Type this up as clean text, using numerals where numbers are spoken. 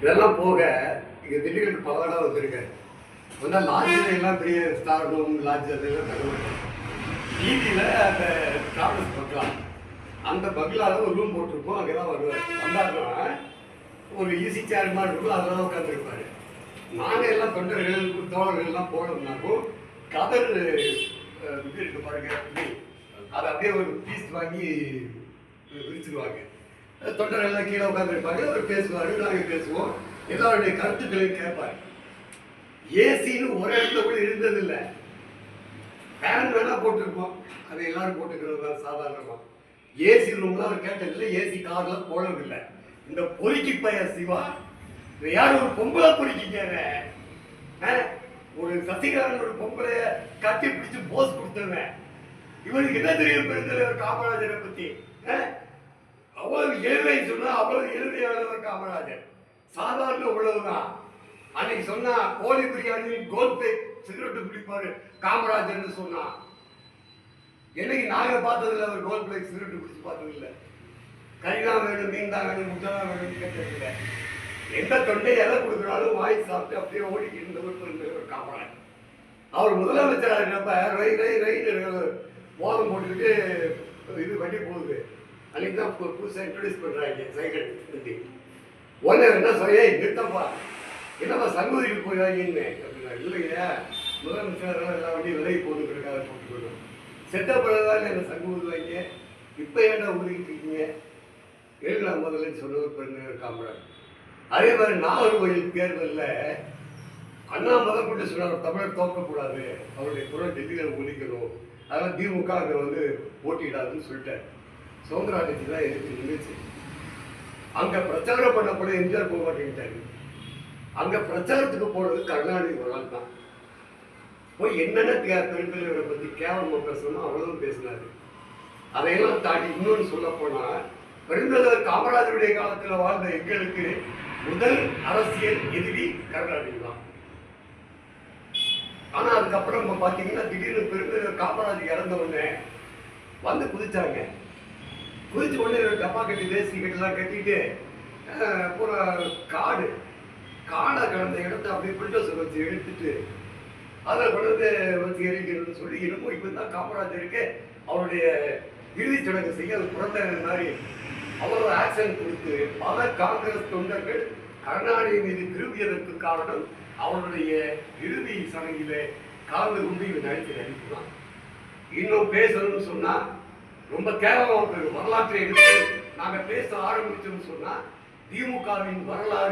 இதெல்லாம் போக இங்கே திண்டுக்கலுக்கு பல இடம் வந்திருக்கேன். வந்தால் லாட்ஜில் எல்லாம் பெரிய ஸ்டார் ரூம் லாட்ஜ் அதெல்லாம் தங்க மாட்டேன். டிவியில் அந்த டிராவல்ஸ் பங்களா, அந்த பங்களாவில் ஒரு ரூம் போட்டிருப்போம். அங்கே தான் வருவார். வந்தாருன்னா ஒரு ஈஸி சேர் மாதிரி இருக்கும், அதில் தான் உட்காந்துருப்பார். நாங்கள் எல்லாம் தொண்டர்கள் தோழர்கள்லாம் போனோம்னாக்கும் கதர் இது இருக்கு பாருங்க, அதை அப்படியே ஒரு பீஸ் வாங்கி விரிச்சிருவாங்க. தொண்டர்கள்லாம் கீழே உட்காந்துருப்பாங்க. அவர் பேசுவார், நாங்கள் பேசுவோம். எல்லாருடைய கருத்துக்களையும் கேட்பார். ஏசின்னு ஒரு இடத்துல கூட இருந்ததில்லை. ஃபேன் வேணா போட்டிருப்போம், அதை எல்லாரும் போட்டுக்கிறது தான் சாதாரணமாக. ஏசி ரூம்லாம் அவர் கேட்டதில்லை, ஏசி கார்லாம் போனதில்லை. இந்த பொறுக்கி பையன் சிவா யாரும் ஒரு பொம்பளை பொறுக்கிக்காங்க. ஒரு சசிகலான ஒரு பொம்பளைய கட்டி பிடிச்சு போஸ் கொடுத்துருவேன். இவருக்கு என்ன தெரியும் பெருந்தலைவர் காமராஜரை பத்தி? அவ்வளவு எளிமை சொன்னா அவ்வளவு எளிமையானவர் காமராஜர். சாதாரண உழவுதான். அன்னைக்கு சொன்னா கோழி பிரியாணி கோல் பேக் சிகரெட்டு பிடிப்பாரு காமராஜர்னு சொன்னா. என்னைக்கு நாங்க பார்த்ததில்லை, அவர் கோல் பேக் சிகரெட்டு பிடிச்சு பார்த்ததில்லை. கறிதான் வேணும், மீன் தான் வேணும், முட்டை தான் வேணும்னு கேட்டதில்லை. எந்த தொண்டை எதை கொடுக்குறாலும் வாங்கி சாப்பிட்டு அப்படியே ஓடிக்கிட்டு இருந்தவர் காமராஜர். அவர் முதலமைச்சராக இருக்கப்ப ரை மோதம் போட்டுக்கிட்டு இது வண்டி போகுது. அன்னைக்கு தான் புதுசாக இன்ட்ரடியூஸ் பண்ணுறாங்க சைக்கிள் வண்டி. ஒன்று என்ன சொல்ல நிறுத்தப்பா, என்னப்பா சங்கூதிக்கு போய் வாங்கின்னு அப்படின்னா. இல்லைங்க, முதலமைச்சர் எல்லா வண்டியும் விலகி போட்டுக்கிறதுக்காக போட்டுக்கணும். செட்டப்படதான் என்ன சங்கூதி வாங்க, இப்போ ஏன்டா ஊதிக்கிட்டு இருக்கீங்க? எழுதலாம் முதல்ல சொன்னவர் பெருந்தலைவர் காமராஜர். அதே மாதிரி நாகர்கோவில் தேர்தலில் அண்ணா முதற்கொண்டு சொன்னார், தமிழர் தோற்கக்கூடாது, அவருடைய குரல் டெல்லியில் ஒழிக்கணும், அதனால் திமுக அங்கே வந்து போட்டியிடாதுன்னு சொல்லிட்டார். சுதந்திர கட்சி தான் எதிர்த்து நின்றுச்சு. அங்கே பிரச்சாரம் பண்ணப்பட எம்ஜிஆர் போக மாட்டேங்கிட்டாரு. அங்கே பிரச்சாரத்துக்கு போனது கருணாநிதி ஒரு நாள் தான். போய் என்னென்ன பெருந்தலைவரை பற்றி கேவலமாக பேசணுமோ அவ்வளவும் பேசினார். அதையெல்லாம் தாண்டி இன்னொன்று சொல்ல போனால், பெருந்தலைவர் காமராஜருடைய காலத்தில் வாழ்ந்த எங்களுக்கு முதல் அரசியல் எதிரி கருணாநிதி தான். ஆனா அதுக்கப்புறம் நம்ம பாத்தீங்கன்னா திடீர்னு பெருந்தலைவர் காமராஜர் இறந்த உடனே வந்து குதிச்சாங்க. குதிச்ச உடனே டப்பா கட்டி வேஸ்டி கட்டெல்லாம் கட்டிட்டு பூரா காடை கடந்த இடத்த அப்படியே பில்டோசர் வச்சு எடுத்துட்டு அதை கொண்டு வச்சு எரிக்கணும்னு சொல்லி இன்னமும் இப்போ தான் காமராஜருக்கு அவருடைய இறுதிச் சடங்கு செய்ய அது புறத்த மாதிரி அவ்வளவு ஆக்ஷன் கொடுத்து பல காங்கிரஸ் தொண்டர்கள் கருணாநிதி மீது திரும்பியதற்கு காரணம் அவருடைய இறுதி சடங்கிலே கலந்து கொண்டு இவர் நடிப்பு தான். இன்னும் பேசணும்னு சொன்னா ரொம்ப கேவலமாக வரலாற்றை எடுத்து நாங்கள் பேச ஆரம்பிச்சோம்னு சொன்னா திமுகவின் வரலாறு